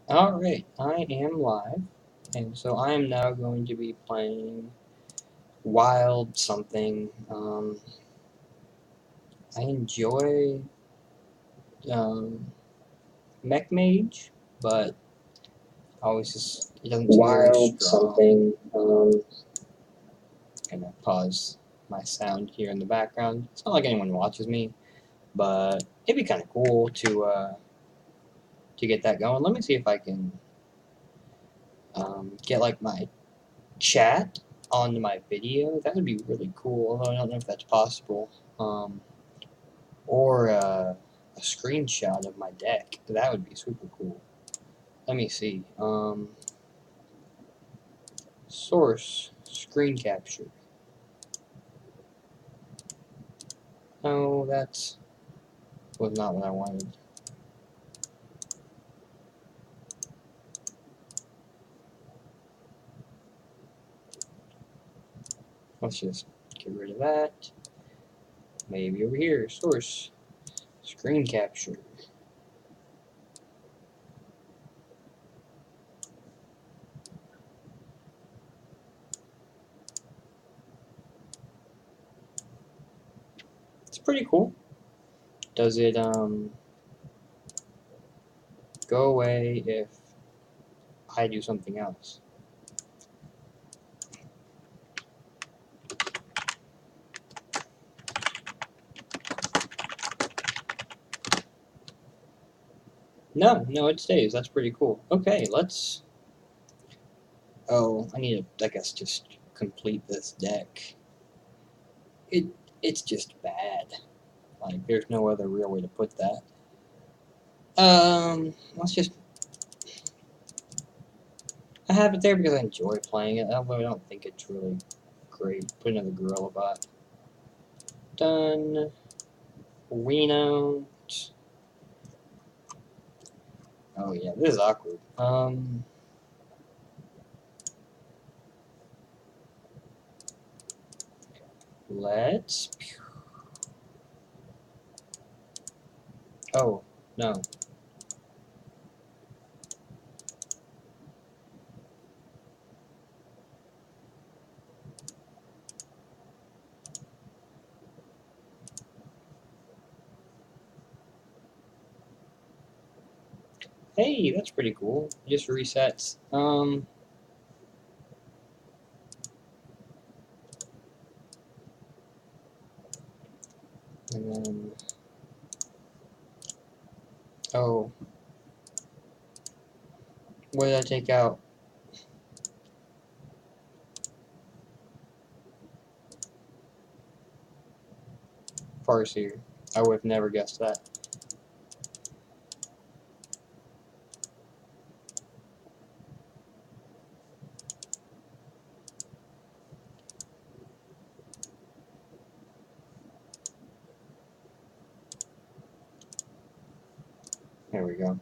Alright, I am live, and so I am now going to be playing Wild something. I enjoy um, Mech Mage, but always just, it doesn't seem very Wild strong. something. Gonna pause my sound here in the background. It's not like anyone watches me, but it'd be kind of cool to get that going. Let me see if I can get like my chat onto my video. That would be really cool, although I don't know if that's possible. Or a screenshot of my deck. That would be super cool. Let me see. Source screen capture. No, that was not what I wanted. Let's just get rid of that. Maybe over here. Source screen capture. It's pretty cool. Does it go away if I do something else? No, it stays. That's pretty cool. Okay, let's. Oh, I need to, I guess, just complete this deck. It it's just bad. Like, there's no other real way to put that. Let's just. I have it there because I enjoy playing it, although I don't think it's really great. Put another Gorilla Bot. Done. Reno. Oh yeah, this is awkward. Let's. Oh, no. Hey, that's pretty cool. Just resets. And then. Oh. What did I take out? Farseer. I would have never guessed that. There we go.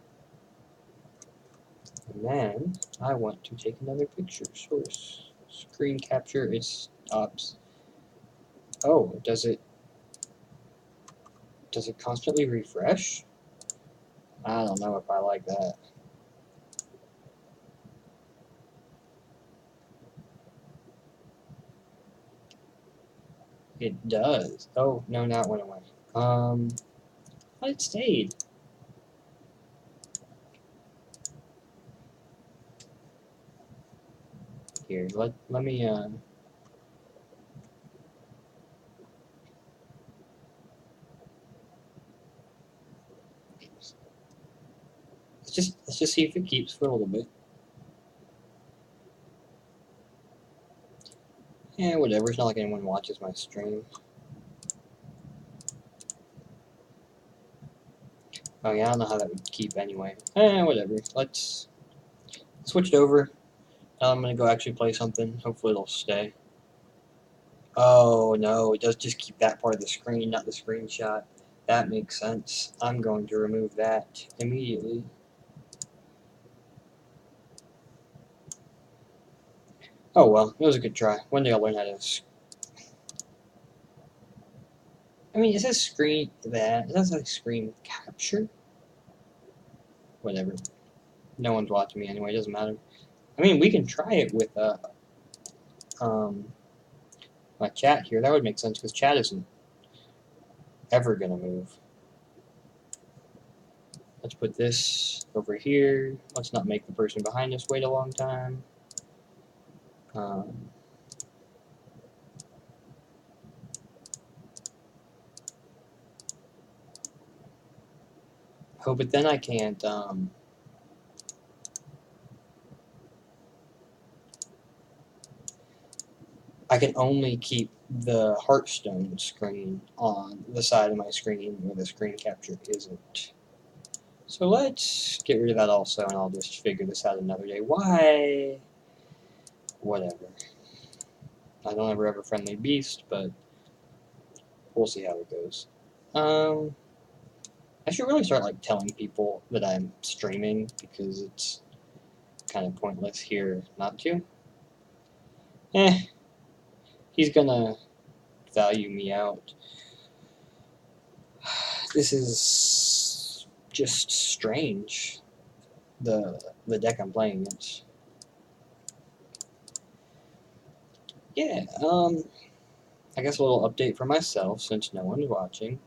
And then I want to take another picture. Source. Screen capture. It stops. Oh, does it constantly refresh? I don't know if I like that. It does. Oh, no, now it went away. It stayed. Here, let me let's just see if it keeps for a little bit. Yeah, whatever. It's not like anyone watches my stream. Oh yeah, I don't know how that would keep anyway. Whatever. Let's switch it over. Now I'm gonna go actually play something. Hopefully it'll stay. Oh no, it does just keep that part of the screen, not the screenshot. That makes sense. I'm going to remove that immediately. Oh well, it was a good try. One day I'll learn how to. I mean, it says screen that. It doesn't say screen capture. Whatever. No one's watching me anyway. It doesn't matter. I mean, we can try it with my chat here. That would make sense because chat isn't ever gonna move. Let's put this over here. Let's not make the person behind us wait a long time. Oh, but then I can't. I can only keep the Hearthstone screen on the side of my screen where the screen capture isn't. So let's get rid of that also, and I'll just figure this out another day. Why? Whatever. I don't ever have a friendly beast, but we'll see how it goes. I should really start like telling people that I'm streaming because it's kind of pointless here not to. He's gonna value me out. This is just strange. The deck I'm playing against. Yeah. I guess a little update for myself since no one's watching.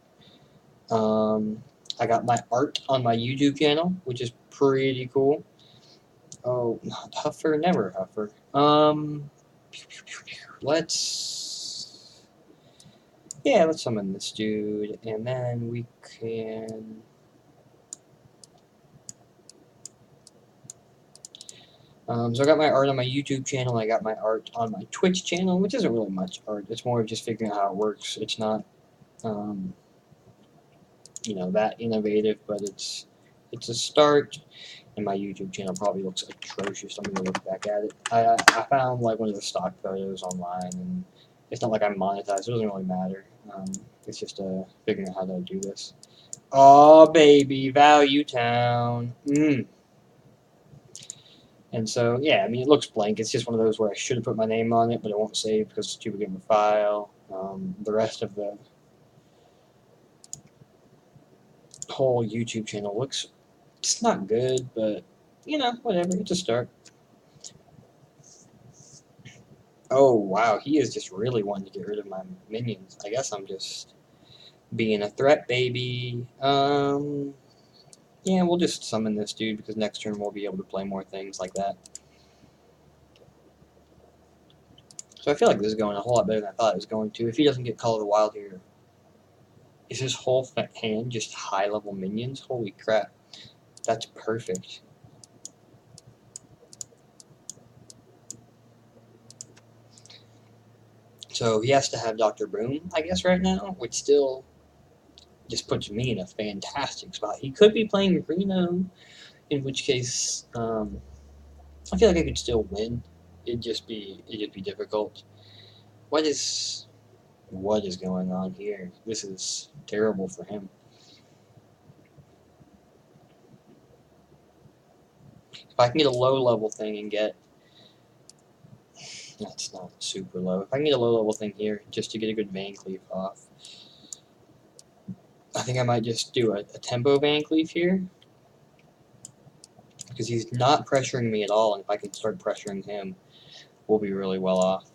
I got my art on my YouTube channel, which is pretty cool. Oh, not Huffer, never Huffer. Let's summon this dude, and then we can. So I got my art on my YouTube channel. I got my art on my Twitch channel, which isn't really much art. It's more of just figuring out how it works. It's not, that innovative, but it's a start. And my YouTube channel probably looks atrocious. I'm gonna look back at it. I found like one of the stock photos online, and it's not like I'm monetized. It doesn't really matter. It's just figuring out how to do this. Oh baby, Value Town. And so, yeah, I mean, it looks blank. It's just one of those where I should have put my name on it, but it won't save because it's too big of a file. The rest of the whole YouTube channel looks, it's not good, but, whatever. It's a start. Oh, wow, he is just really wanting to get rid of my minions. I guess I'm just being a threat, baby. Yeah, we'll just summon this dude because next turn we'll be able to play more things like that. So I feel like this is going a whole lot better than I thought it was going to. If he doesn't get Call of the Wild here, is his whole hand just high-level minions? Holy crap. That's perfect. So he has to have Dr. Boom, I guess, right now, which still just puts me in a fantastic spot. He could be playing Reno, in which case I feel like I could still win. It'd just be difficult. What is going on here? This is terrible for him. If I can get a low-level thing and get... That's not super low. If I can get a low-level thing here just to get a good Van Cleef off, I think I might just do a tempo Van Cleef here. Because he's not pressuring me at all, and if I can start pressuring him, we'll be really well off.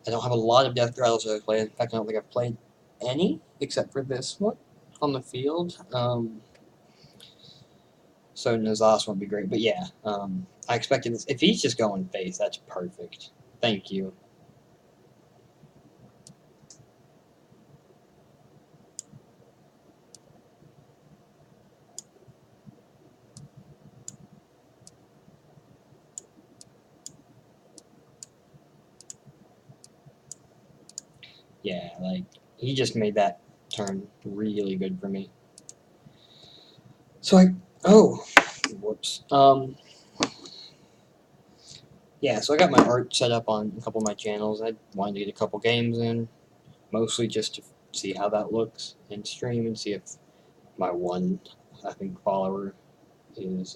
I don't have a lot of Death Rattles that I've played. In fact, I don't think I've played any, except for this one on the field. So Nazas won't be great, but yeah, I expected this. If he's just going face, that's perfect. Thank you. Yeah, like, he just made that turn really good for me. So whoops. Yeah, so I got my art set up on a couple of my channels. I wanted to get a couple games in, mostly just to see how that looks in stream and see if my one, I think, follower is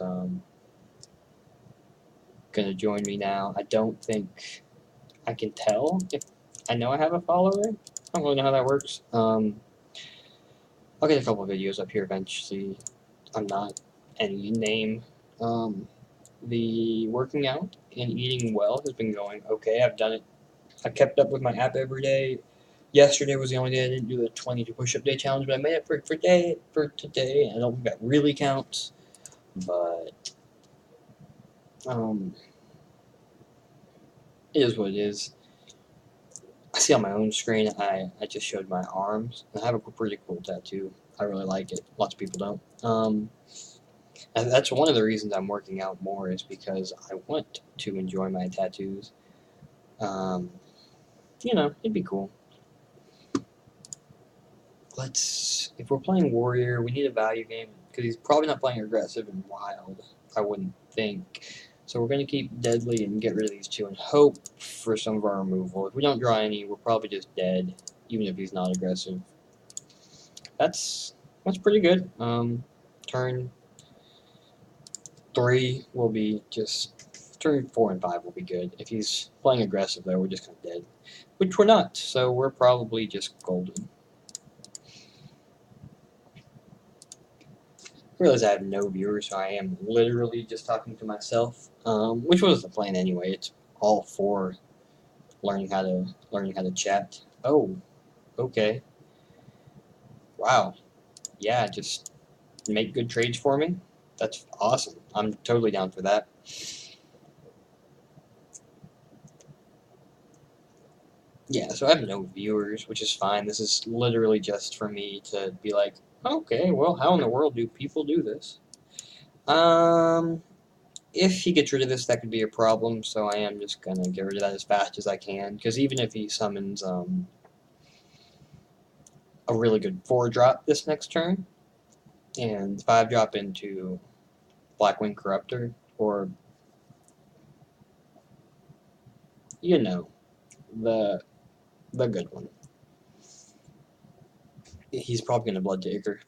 gonna join me now. I don't think I can tell if I know I have a follower. I don't really know how that works. I'll get a couple of videos up here eventually I'm not. And you name the working out and eating well has been going okay. I've done it. I kept up with my app every day. Yesterday was the only day I didn't do the 22 push-up day challenge, but I made it for today. I don't think that really counts, but it is what it is. I see on my own screen, I just showed my arms. I have a pretty cool tattoo. I really like it. Lots of people don't. And that's one of the reasons I'm working out more is because I want to enjoy my tattoos. Um, it'd be cool. If we're playing Warrior, we need a value game because he's probably not playing aggressive and wild, I wouldn't think. So we're going to keep Deadly and get rid of these two and hope for some of our removal. If we don't draw any, we're probably just dead, even if he's not aggressive. That's pretty good. Turn 3 will be just... Turn 4 and 5 will be good. If he's playing aggressive, though, we're just kind of dead. Which we're not, so we're probably just golden. I realize I have no viewers, so I am literally just talking to myself, which was the plan anyway. It's all for learning how to chat. Oh, okay. Wow. Yeah, just make good trades for me. That's awesome. I'm totally down for that. Yeah, so I have no viewers, which is fine. This is literally just for me to be like, okay, well, how in the world do people do this? If he gets rid of this, that could be a problem, so I am just going to get rid of that as fast as I can, because even if he summons a really good 4-drop this next turn, and 5-drop into Blackwing Corruptor, or, the good one. He's probably going to Blood to Ichor.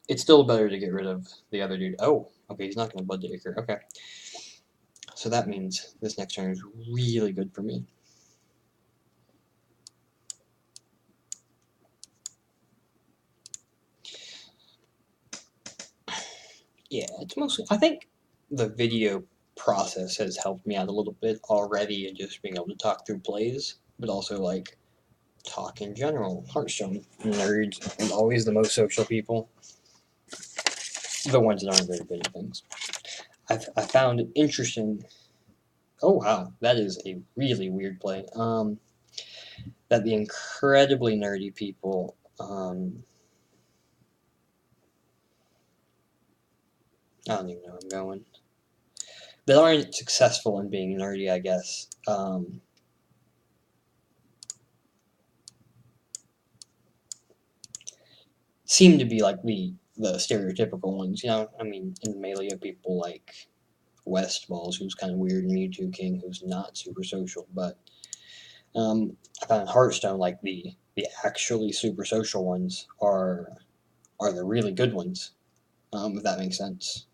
It's still better to get rid of the other dude. Oh, okay, he's not going to Blood to Ichor. Okay. So that means this next turn is really good for me. Yeah, it's mostly... I think the video process has helped me out a little bit already in just being able to talk through plays, but also, like, talk in general. Hearthstone nerds and always the most social people. The ones that aren't very good at things. I found it interesting... Oh, wow, that is a really weird play. That the incredibly nerdy people, I don't even know where I'm going, that aren't successful in being nerdy, I guess, seem to be like the stereotypical ones, I mean, in Melee you have people like West Balls, who's kind of weird, and Mewtwo King, who's not super social, but I found Hearthstone, like, the actually super social ones are the really good ones, if that makes sense.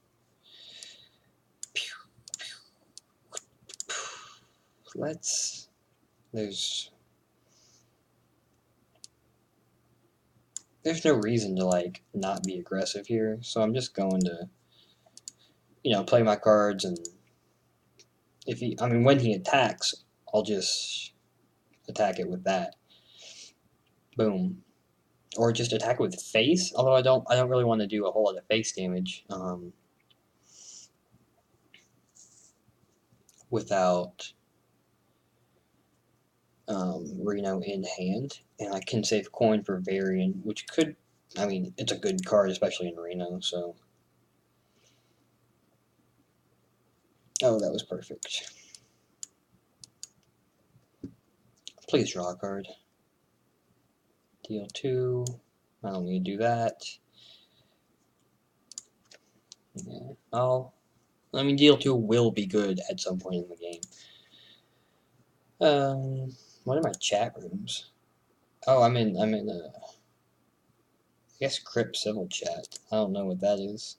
There's no reason to, like, not be aggressive here, so I'm just going to, play my cards, and when he attacks, I'll just attack it with that. Boom. Or just attack it with face, although I don't really want to do a whole lot of face damage, without Reno in hand, and I can save coin for Varian, which could... it's a good card, especially in Reno, so... Oh, that was perfect. Please draw a card. Deal 2. I don't need to do that. Yeah. Deal 2 will be good at some point in the game. What are my chat rooms? Oh, I'm in I guess Crypt Civil Chat. I don't know what that is.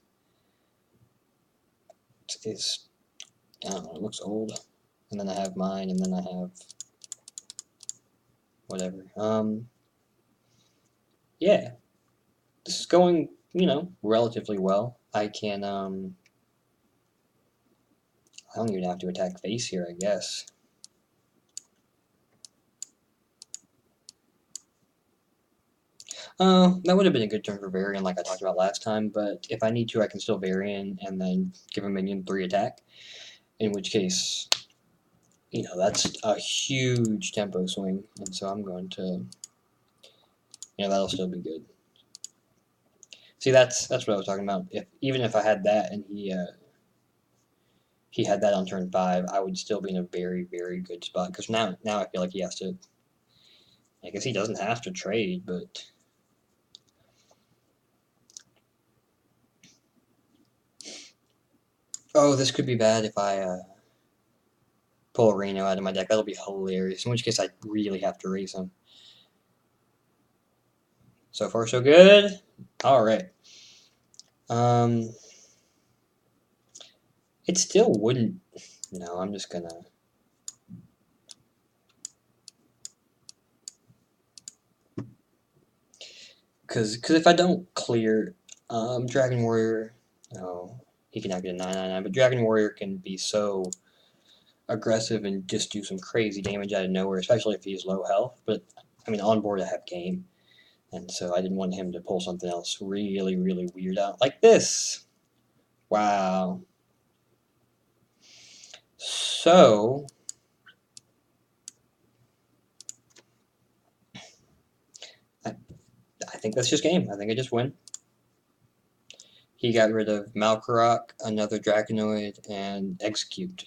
I don't know, it looks old. And then I have mine, and then I have whatever. Yeah. This is going, relatively well. I can, I don't even have to attack face here, I guess. That would have been a good turn for Varian, like I talked about last time, but if I need to, I can still Varian and then give a minion 3 attack, in which case, you know, that's a huge tempo swing, and so I'm going to, you know, that'll still be good. See, that's what I was talking about. Even if I had that and he had that on turn 5, I would still be in a very, very good spot, because now I feel like he has to, I guess he doesn't have to trade, but... Oh, this could be bad if I pull Reno out of my deck. That'll be hilarious, in which case I really have to raise him. So far, so good. Alright. It still wouldn't... No, I'm just gonna... Because if I don't clear Dragon Warrior... No, he can now get a 9/9/9, but Dragon Warrior can be so aggressive and just do some crazy damage out of nowhere, especially if he's low health. But, I mean, on board I have game, and so I didn't want him to pull something else really, really weird out, like this. Wow. So... I think that's just game. I think I just win. He got rid of Malkarok, another Draconoid, and Execute.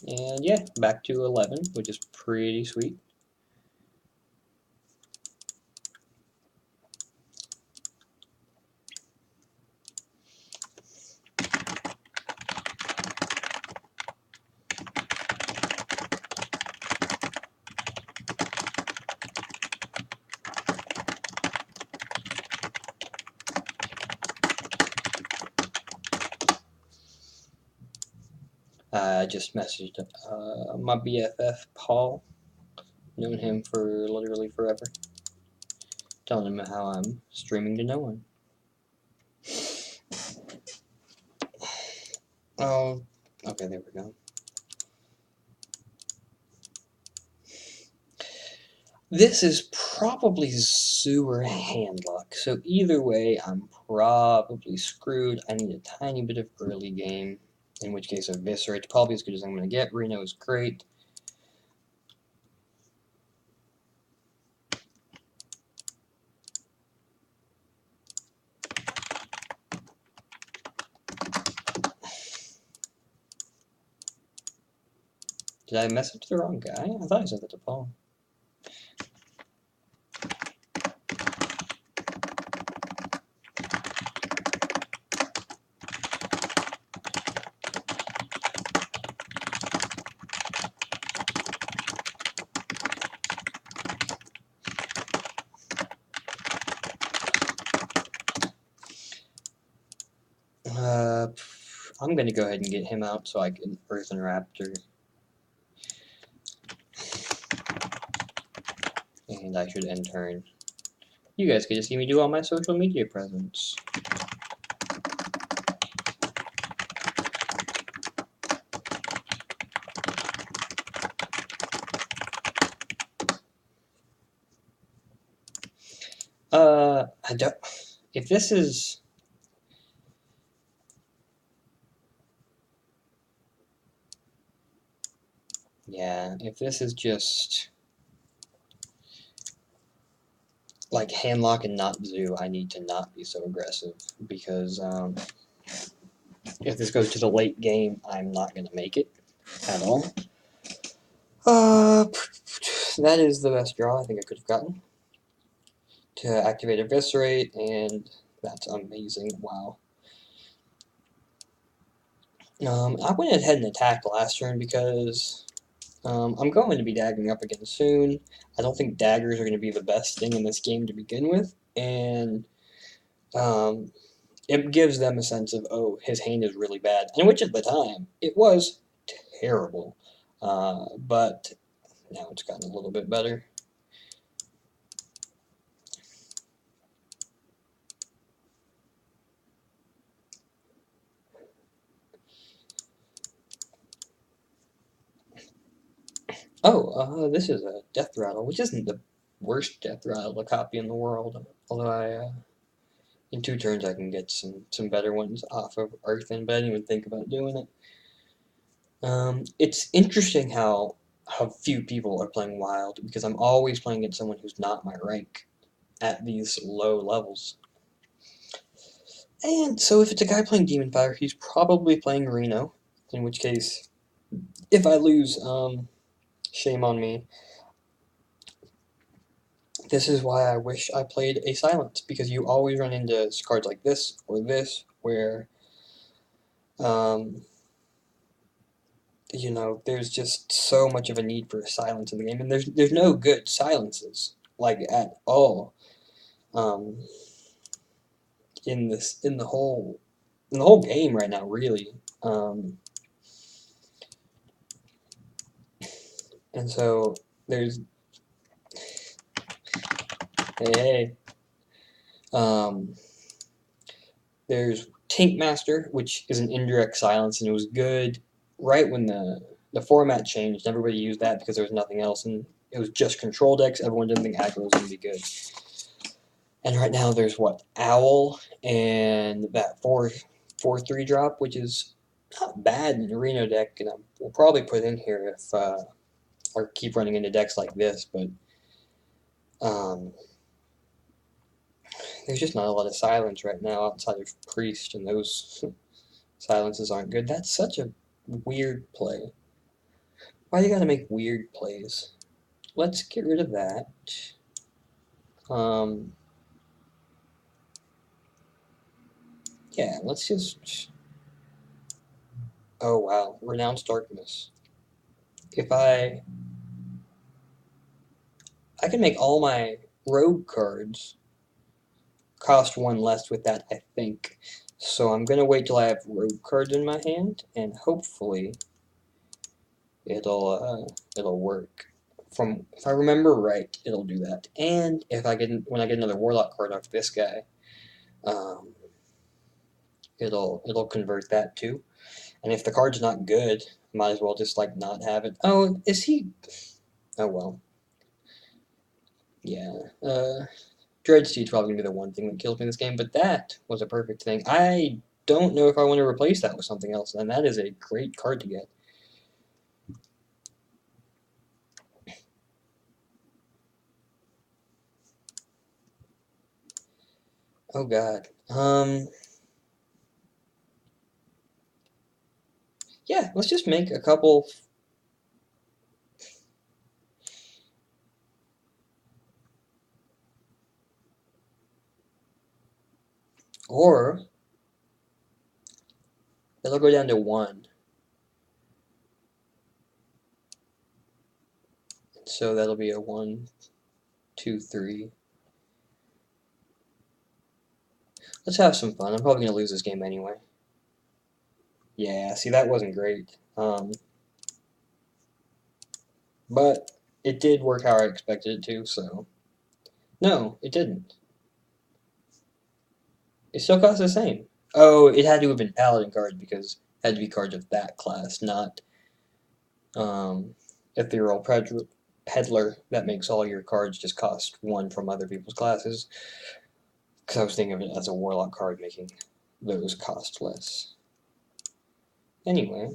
And yeah, back to 11, which is pretty sweet. I just messaged my BFF, Paul, known him for literally forever, telling him how I'm streaming to no one. Oh, okay, there we go. This is probably sewer handlock, so either way, I'm probably screwed. I need a tiny bit of early game, in which case Eviscerate's probably as good as I'm going to get. Reno is great. Did I message the wrong guy? I thought I sent that to Paul. I'm going to go ahead and get him out so I can Earthen Raptor. And I should end turn. You guys get to see me do all my social media presence. I don't... If this is... Yeah, if this is just... like handlock and not zoo, I need to not be so aggressive, because if this goes to the late game, I'm not going to make it at all. That is the best draw I think I could have gotten. To activate Eviscerate, and that's amazing. Wow. I went ahead and attacked last turn because I'm going to be daggering up again soon. I don't think daggers are going to be the best thing in this game to begin with, and it gives them a sense of, oh, his hand is really bad, and which at the time, it was terrible, but now it's gotten a little bit better. This is a Death Rattle, which isn't the worst Death Rattle to copy in the world. Although in 2 turns I can get some better ones off of Earthen, but I didn't even think about doing it. It's interesting how few people are playing Wild, because I'm always playing against someone who's not my rank at these low levels. And so if it's a guy playing Demon Fire, he's probably playing Reno, in which case, if I lose, shame on me. This is why I wish I played a Silence, because you always run into cards like this, where, um, there's just so much of a need for a silence in the game, and there's no good silences, like, at all, um, in the whole game right now, really. And so there's hey, um, there's Tank Master, which is an indirect silence, and it was good right when the format changed. Everybody used that because there was nothing else, and it was just control decks. Everyone didn't think aggro was going to be good. And right now there's what, Owl and that 4/3 drop, which is not bad in the Reno deck, and we'll probably put in here if or keep running into decks like this, but um, there's just not a lot of silence right now outside of Priest, and those silences aren't good. That's such a weird play. Why do you gotta make weird plays? Let's get rid of that. Um, yeah, let's just. Oh wow, Renounce Darkness. If I can make all my rogue cards cost 1 less with that, I think. So I'm gonna wait till I have rogue cards in my hand, and hopefully it'll work. If I remember right, it'll do that. And if when I get another warlock card off this guy, um, it'll convert that too. And if the card's not good, might as well just like not have it. Oh, is he? Oh well, yeah. Dreadsteed's probably gonna be the one thing that kills me in this game, but that was a perfect thing. I don't know if I want to replace that with something else, and that is a great card to get. Oh god. Yeah, let's just make a couple. Or it'll go down to 1. So that'll be a 1, 2, 3. Let's have some fun. I'm probably gonna lose this game anyway. Yeah, see, that wasn't great. But it did work how I expected it to, so. No, it didn't. It still cost the same. Oh, it had to have been Paladin cards because it had to be cards of that class, not um, Ethereal Peddler that makes all your cards just cost 1 from other people's classes. Because I was thinking of it as a Warlock card making those cost less. Anyway,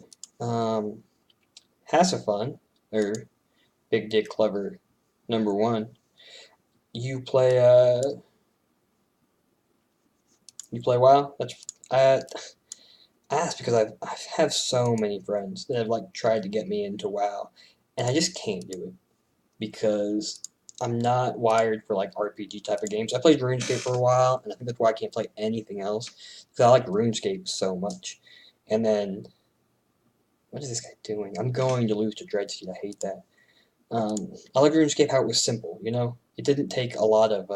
Hassifun, or Big Dick Clever #1, you play WoW? I asked because I have so many friends that have like tried to get me into WoW, and I just can't do it because I'm not wired for like RPG type of games. I played RuneScape for a while, and I think that's why I can't play anything else because I like RuneScape so much. And then what is this guy doing? I'm going to lose to Dreadseed. I hate that. I like RuneScape how it was simple. It didn't take a lot of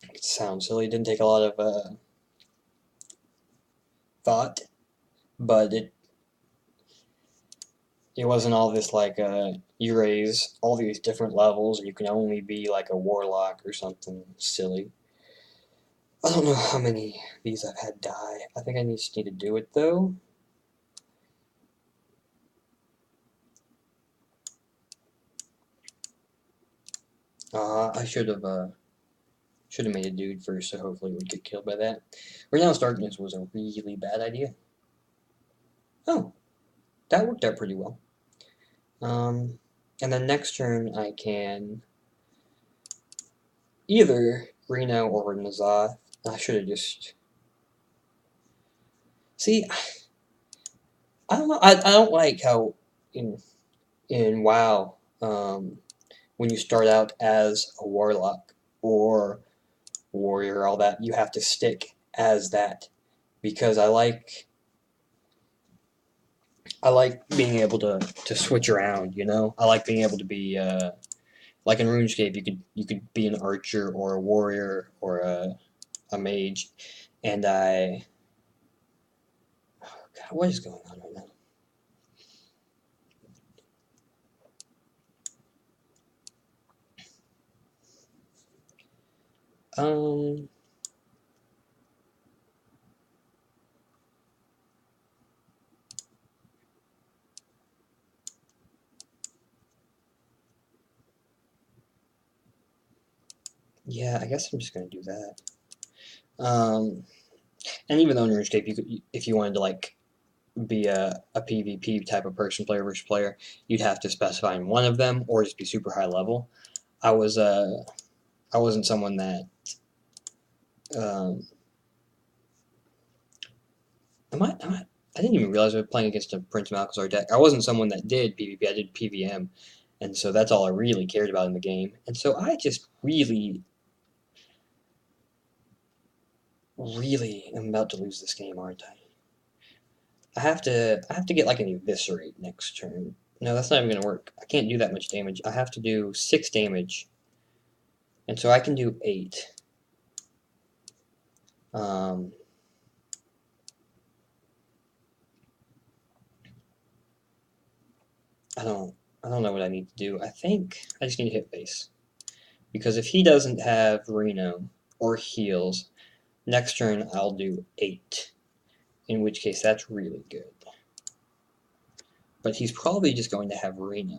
it sounds silly. It didn't take a lot of thought, but it wasn't all this like you raise all these different levels and you can only be like a warlock or something silly. I don't know how many of these I've had die. I think I just need to do it though. I should have made a dude first, so hopefully it would get killed by that. Renounce Darkness was a really bad idea. Oh, that worked out pretty well. And then next turn I can either Reno or Nazath. I should have just... See, I don't know. I don't like how in WoW, when you start out as a warlock or warrior, all that, you have to stick as that because I like being able to switch around. You know, I like being able to be like in RuneScape, you could be an archer or a warrior or a mage, and God, what is going on right now? Um, yeah, I guess I'm just gonna do that. And even though in RuneScape, if you wanted to like be a PvP type of person, player versus player, you'd have to specify in one of them or just be super high level. I was I wasn't someone that um, I didn't even realize I was playing against a Prince Malchazar deck. I wasn't someone that did PvP. I did PVM, and so that's all I really cared about in the game. And so I just really am about to lose this game, aren't I? I have to get like an eviscerate next turn. No, that's not even gonna work. I can't do that much damage. I have to do 6 damage, and so I can do 8. Um, I don't I don't know what I need to do. I think I just need to hit base because if he doesn't have Reno or heals, next turn I'll do 8. In which case that's really good. But he's probably just going to have Reno.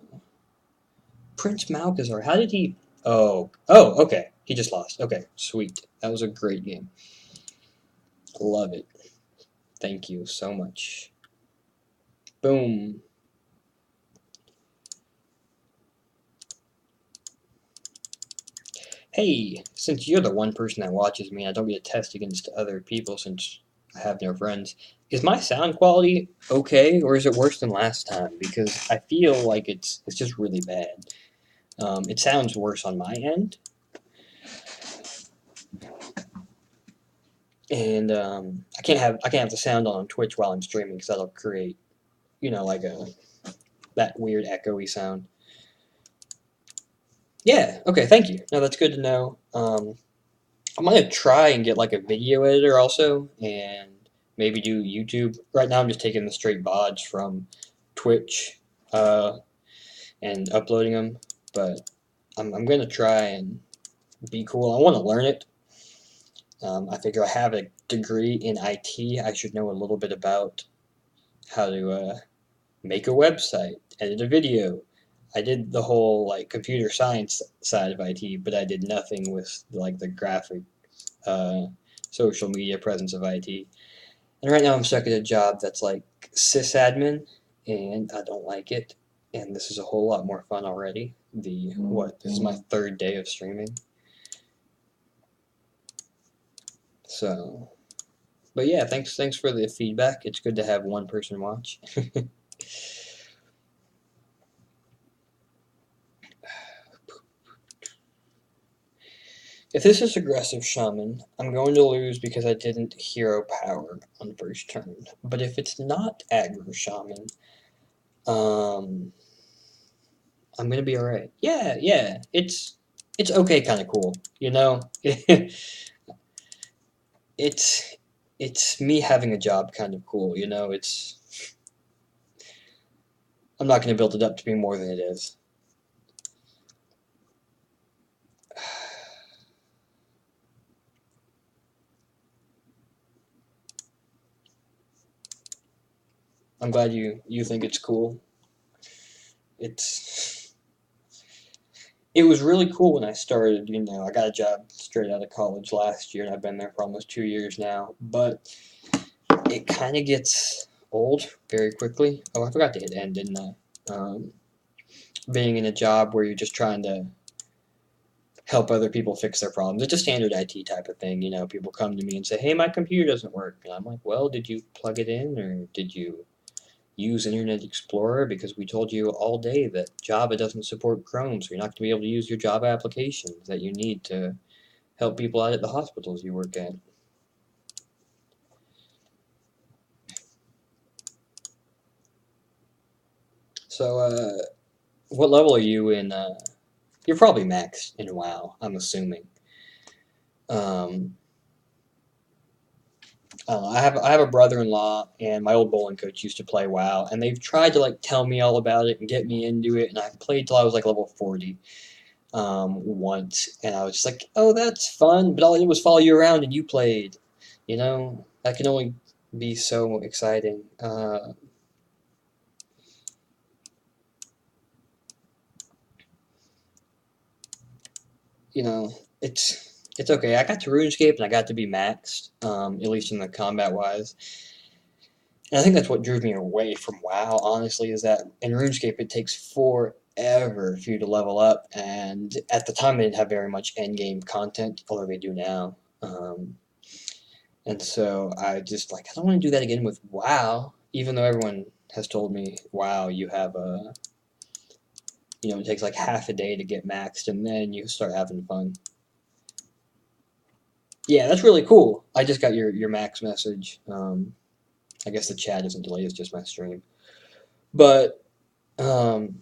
Prince Malchazar, how did he... Oh, okay. He just lost. Okay, sweet. That was a great game. Love it. Thank you so much. Boom. Hey, since you're the one person that watches me, I don't get to test against other people since I have no friends. Is my sound quality okay, or is it worse than last time? Because I feel like it's just really bad. It sounds worse on my end, and I can't have the sound on Twitch while I'm streaming because that'll create, like that weird echoey sound. Yeah. Okay. Thank you. No, that's good to know. I'm gonna try and get like a video editor also, and maybe do YouTube. Right now, I'm just taking the straight VODs from Twitch, uh, and uploading them. But I'm gonna try and be cool. I want to learn it. I figure I have a degree in IT. I should know a little bit about how to make a website, edit a video. I did the whole like computer science side of IT, but I did nothing with like the graphic, uh, social media presence of IT. And right now I'm stuck at a job that's like sysadmin, and I don't like it. And this is a whole lot more fun already. This is my 3rd day of streaming. So, but yeah, thanks for the feedback. It's good to have one person watch. If this is aggressive shaman, I'm going to lose because I didn't hero power on first turn. But if it's not aggro shaman, um, I'm gonna be alright. Yeah, it's okay, kind of cool, you know. it's it's me having a job, kind of cool, you know. I'm not gonna build it up to be more than it is. I'm glad you think it's cool. It's it was really cool when I started. You know, I got a job straight out of college last year, and I've been there for almost 2 years now. But it kind of gets old very quickly. Oh, I forgot to hit end, didn't I? Being in a job where you're just trying to help other people fix their problems. It's a standard IT type of thing. You know, people come to me and say, "Hey, my computer doesn't work," and I'm like, "Well, did you plug it in, or did you use Internet Explorer? Because we told you all day that Java doesn't support Chrome, so you're not going to be able to use your Java applications that you need to help people out at the hospitals you work at." So, what level are you in? You're probably max in WoW, I'm assuming. Um, I have a brother-in-law, and my old bowling coach used to play WoW, and they've tried to like tell me all about it and get me into it, and I played till I was like level 40 once, and I was just like, oh, that's fun, but all I did was follow you around and you played, you know, that can only be so exciting. You know, it's okay. I got to RuneScape and I got to be maxed, at least in the combat wise. And I think that's what drew me away from WoW, honestly, is that in RuneScape it takes forever for you to level up, and at the time they didn't have very much endgame content, although they do now. And so I just like I don't want to do that again with WoW, even though everyone has told me, "Wow, you have a it takes like half a day to get maxed, and then you start having fun." Yeah, that's really cool. I just got your max message. I guess the chat isn't delayed; it's just my stream. But um,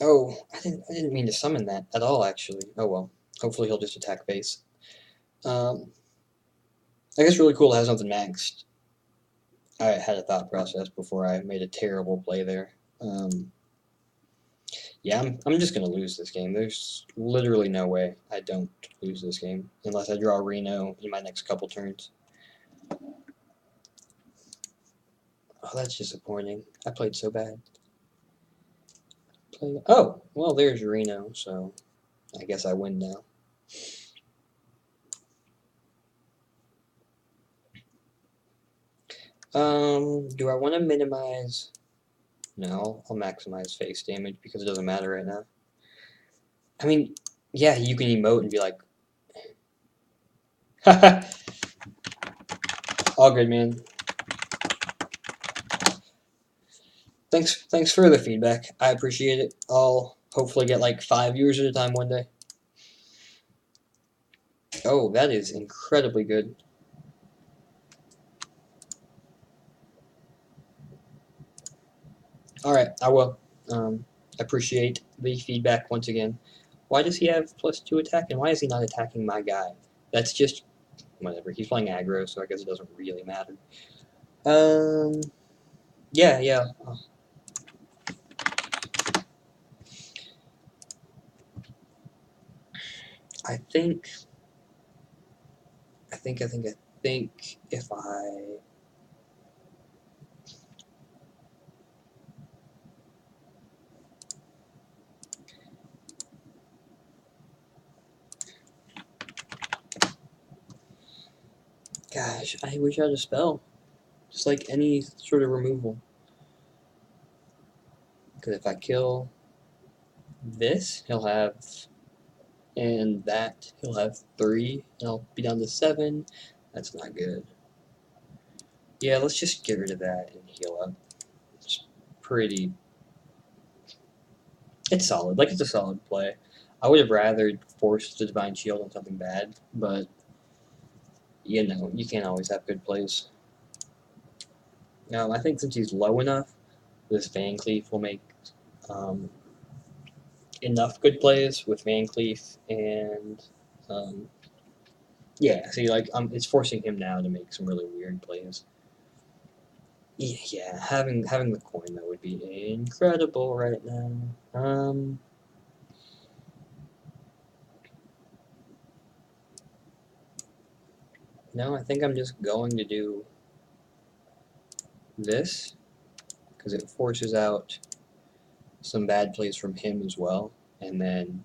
oh, I didn't mean to summon that at all. Actually, oh well. Hopefully he'll just attack base. Um, I guess really cool to have something maxed. I had a thought process before I made a terrible play there. Yeah, I'm just gonna lose this game. There's literally no way I don't lose this game unless I draw Reno in my next couple turns. Oh, that's disappointing. I played so bad. Oh, well, there's Reno, so I guess I win now. Do I want to minimize? No, I'll maximize face damage because it doesn't matter right now. I mean, yeah, you can emote and be like, all good, man. Thanks for the feedback. I appreciate it. I'll hopefully get like 5 viewers at a time one day. Oh, that is incredibly good. All right, I will. Appreciate the feedback once again. Why does he have +2 attack, and why is he not attacking my guy? That's just whatever. He's playing aggro, so I guess it doesn't really matter. Yeah, yeah. I think, I think if I Gosh, I wish I had a spell. Just like any sort of removal. Because if I kill this, he'll have, and that, he'll have 3, and I'll be down to 7. That's not good. Yeah, let's just get rid of that and heal up. It's pretty, it's solid. Like, it's a solid play. I would have rather forced the Divine Shield on something bad, but, you can't always have good plays. I think since he's low enough, this Van Cleef will make um, enough good plays with Van Cleef, and um, yeah, see, like it's forcing him now to make some really weird plays. Yeah, having the coin though would be incredible right now. No, I think I'm just going to do this because it forces out some bad plays from him as well, and then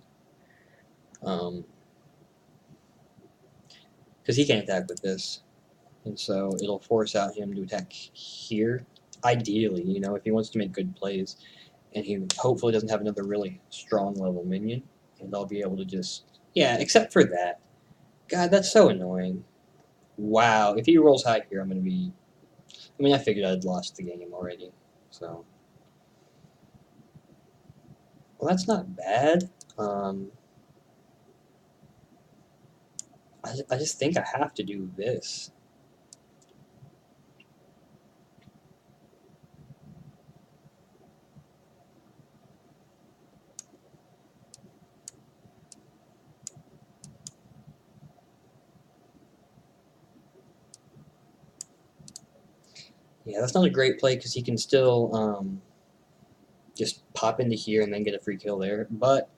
because he can't attack with this, and so it'll force out him to attack here. Ideally, you know, if he wants to make good plays, and he hopefully doesn't have another really strong level minion, and I'll be able to just, yeah, except for that. God, that's so annoying. Wow, if he rolls high here, I'm going to be, I mean, I figured I'd lost the game already, so. Well, that's not bad. I just think I have to do this. Yeah, that's not a great play because he can still just pop into here and then get a free kill there, but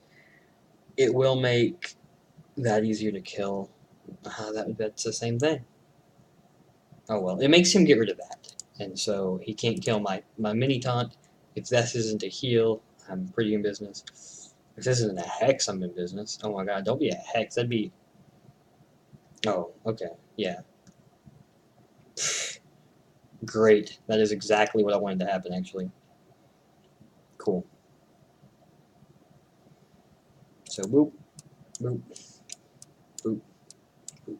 it will make that easier to kill. That's the same thing. Oh well, it makes him get rid of that, and so he can't kill my mini taunt. If this isn't a heal, I'm pretty in business. If this isn't a hex, I'm in business. Oh my god, don't be a hex. That'd be. Oh, okay, yeah. Great. That is exactly what I wanted to happen, actually. Cool. So boop, boop, boop, boop.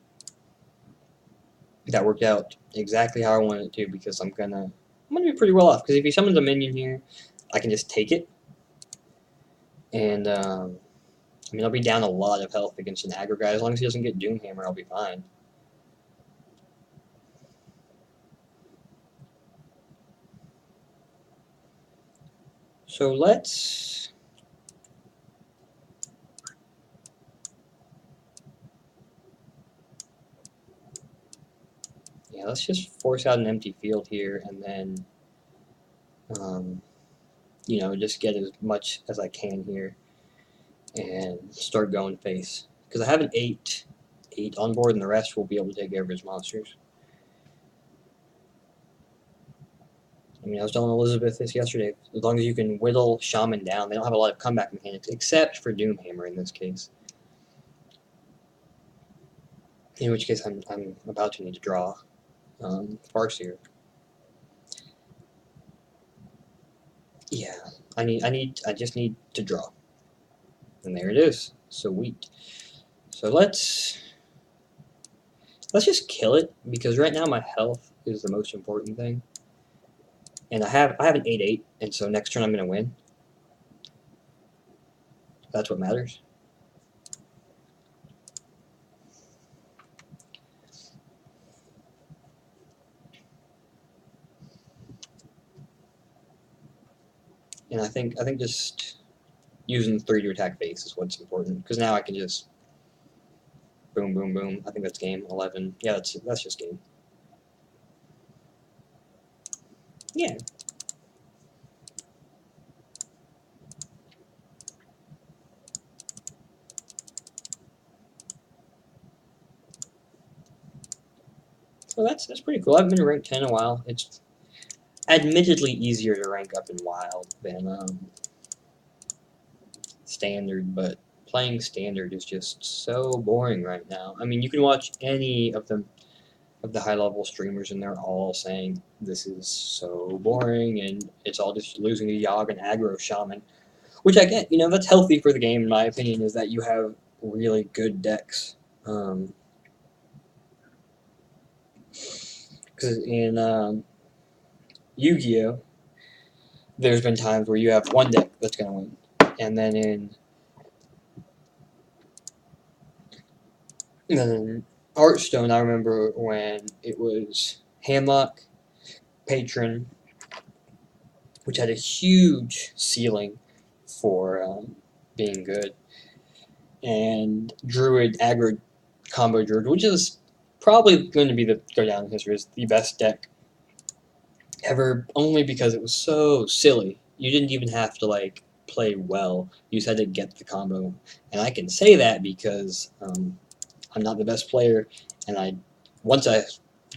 That worked out exactly how I wanted it to because I'm gonna be pretty well off. Because if he summons a minion here, I can just take it, and I mean I'll be down a lot of health against an aggro guy. As long as he doesn't get Doomhammer, I'll be fine. So let's. Yeah, let's just force out an empty field here, and then, you know, just get as much as I can here, and start going face. Because I have an 8 on board, and the rest will be able to take care of his monsters. I mean, I was telling Elizabeth this yesterday. As long as you can whittle Shaman down, they don't have a lot of comeback mechanics, except for Doomhammer in this case. In which case, I'm about to need to draw Farseer. Yeah, I just need to draw, and there it is. Sweet. So let's just kill it because right now my health is the most important thing, and I have an 8/8, and so next turn I'm gonna win. That's what matters. And I think just using 3 to attack base is what's important because now I can just boom, boom, boom. I think that's game 11. Yeah, that's just game. Yeah. So that's pretty cool. I've been ranked 10 in a while. It's admittedly easier to rank up in Wild than Standard, but playing Standard is just so boring right now. I mean, you can watch any of them of the high level streamers, and they're all saying this is so boring, and it's all just losing to Yogg and aggro Shaman, which I get. You know, that's healthy for the game, in my opinion, is that you have really good decks. Because in Yu-Gi-Oh, there's been times where you have one deck that's going to win, and then in Hearthstone, I remember when it was Handlock, Patron, which had a huge ceiling for being good, and Druid, aggro combo Druid, which is probably going to be go down in history as the best deck ever, only because it was so silly. You didn't even have to like play well; you just had to get the combo, and I can say that because I'm not the best player, and once I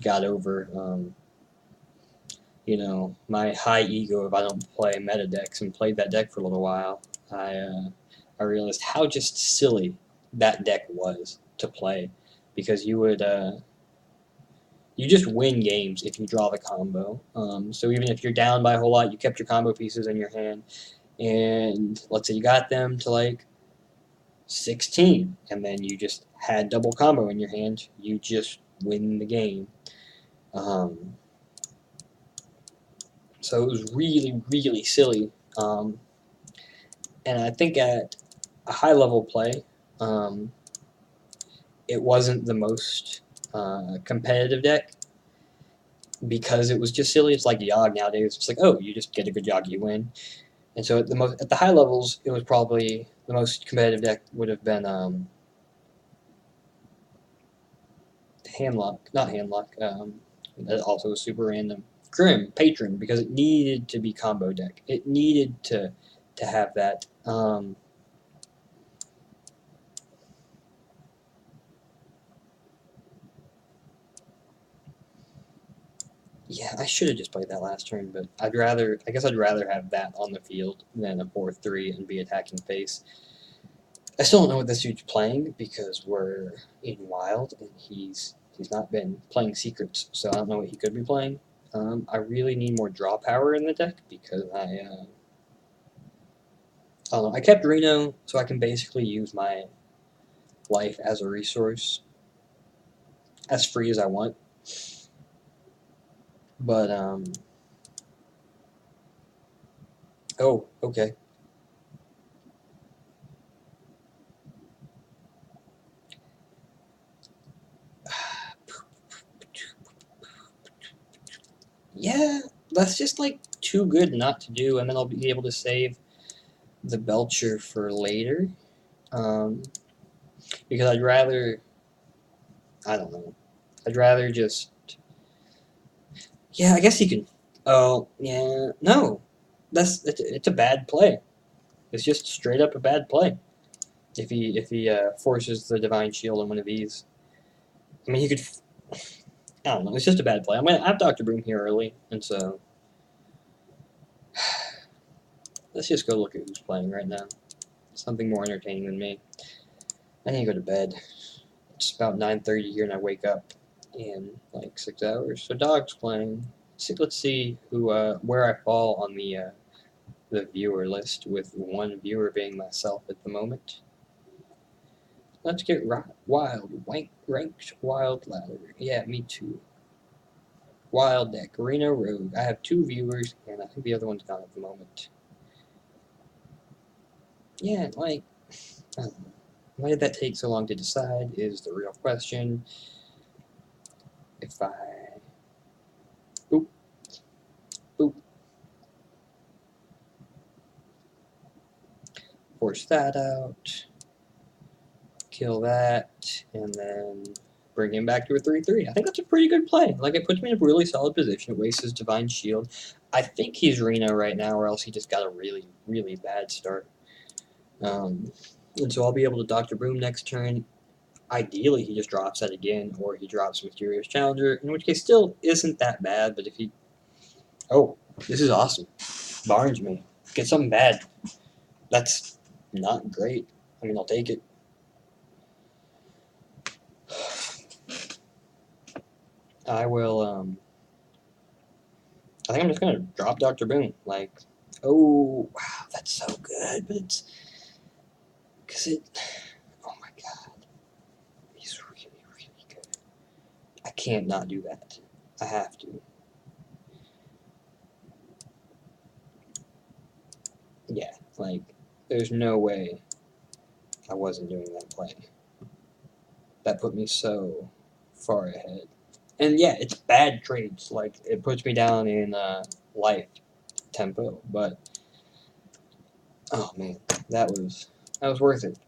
got over you know, my high ego if I don't play meta decks, and played that deck for a little while, I realized how just silly that deck was to play, because you just win games if you draw the combo. So even if you're down by a whole lot, you kept your combo pieces in your hand, and let's say you got them to like 16, and then you just had double combo in your hand, you just win the game. Um, so it was really, really silly. And I think at a high level play, um, it wasn't the most competitive deck because it was just silly. It's like Yogg nowadays. It's like, oh, you just get a good Yogg, you win. And so at the high levels, it was probably the most competitive deck would have been Handlock, not Handlock. That also was super random. Grim Patron, because it needed to be combo deck. It needed to have that. Yeah, I should have just played that last turn, but I guess I'd rather have that on the field than a 4-3 and be attacking face. I still don't know what this dude's playing because we're in Wild and he's not been playing Secrets, so I don't know what he could be playing. I really need more draw power in the deck because I don't know. I kept Reno so I can basically use my life as a resource as free as I want. But oh, okay. Yeah, that's just like too good not to do, and then I'll be able to save the Belcher for later. Um, because I'd rather, I don't know, I'd rather just, yeah, I guess he can. Oh, yeah, no, it's a bad play. It's just straight up a bad play. If he forces the Divine Shield on one of these, I mean, he could. I don't know. It's just a bad play. I have Doctor Boom here early, and so let's just go look at who's playing right now. Something more entertaining than me. I need to go to bed. It's about 9:30 here, and I wake up in like 6 hours. So Dog's playing. Let's see who where I fall on the viewer list, with one viewer being myself at the moment. Let's get wild, ranked wild ladder. Yeah, me too. Wild deck, Reno Rogue. I have 2 viewers, and I think the other one's gone at the moment. Yeah, like, I don't know. Why did that take so long to decide is the real question. If I boop, boop, force that out, kill that, and then bring him back to a 3-3. I think that's a pretty good play. Like, it puts me in a really solid position. It wastes his Divine Shield. I think he's Reno right now, or else he just got a really, really bad start. And so I'll be able to Dr. Boom next turn. Ideally, he just drops that again, or he drops Mysterious Challenger, in which case still isn't that bad, but if he... Oh, this is awesome. Barnes me. Get something bad. That's not great. I mean, I'll take it. I will, I think I'm just gonna drop Dr. Boom. Like, oh, wow, that's so good, but it's... Because it... Oh my god. He's really, really good. I can't not do that. I have to. Yeah, like, there's no way I wasn't doing that play. That put me so far ahead. And yeah, it's bad trades. Like, it puts me down in life tempo, but oh man, that was worth it.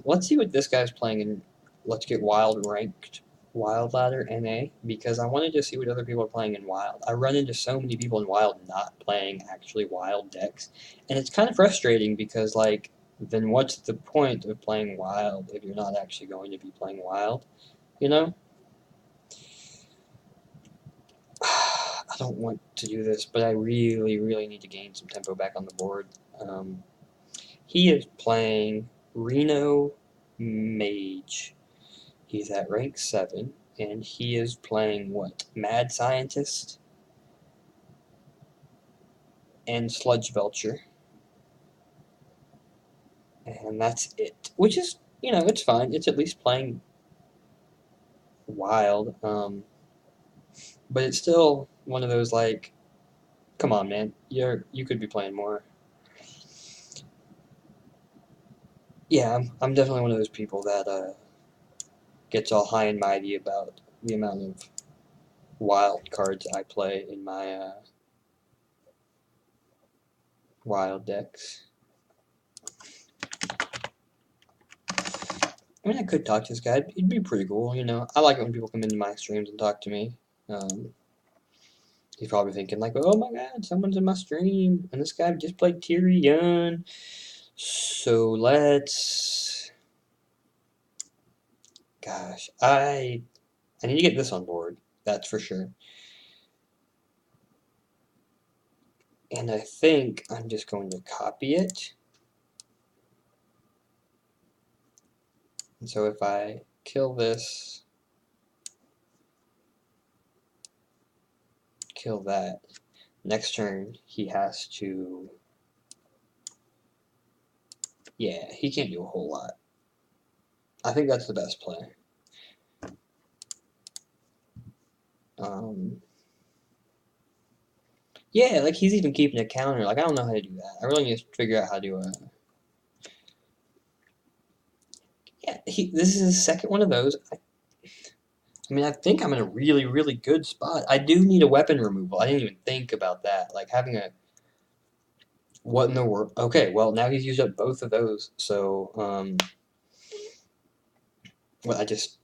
Let's see what this guy's playing in. Let's get Wild ranked Wild Ladder NA, because I wanted to see what other people are playing in Wild. I run into so many people in Wild not playing actually Wild decks, and it's kind of frustrating because, like, then what's the point of playing Wild if you're not actually going to be playing Wild? You know? I don't want to do this, but I really, really need to gain some tempo back on the board. He is playing Reno Mage. He's at rank 7, and he is playing what? Mad Scientist and Sludge Belcher. And that's it. Which is, it's fine. It's at least playing wild. But it's still one of those, like, come on, man. You could be playing more. Yeah, I'm definitely one of those people that gets all high and mighty about the amount of wild cards I play in my wild decks. I mean, I could talk to this guy. It'd be pretty cool, I like it when people come into my streams and talk to me. He's probably thinking, like, oh my god, someone's in my stream, and this guy just played Tyrion. So let's... Gosh, I need to get this on board, that's for sure. And I think I'm just going to copy it. And so if I kill this, kill that, next turn he has to... Yeah, he can't do a whole lot. I think that's the best play. Yeah, like he's even keeping a counter. Like, I don't know how to do that. I really need to figure out how to yeah, this is his second one of those. I mean, I think I'm in a really, really good spot. I do need a weapon removal. I didn't even think about that. Like, having a... What in the world? Okay, well, now he's used up both of those. So, well, I just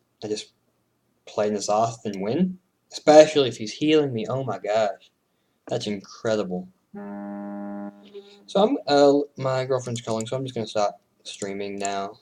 play this off and win? Especially if he's healing me. Oh my gosh. That's incredible. So my girlfriend's calling, so I'm just gonna stop streaming now.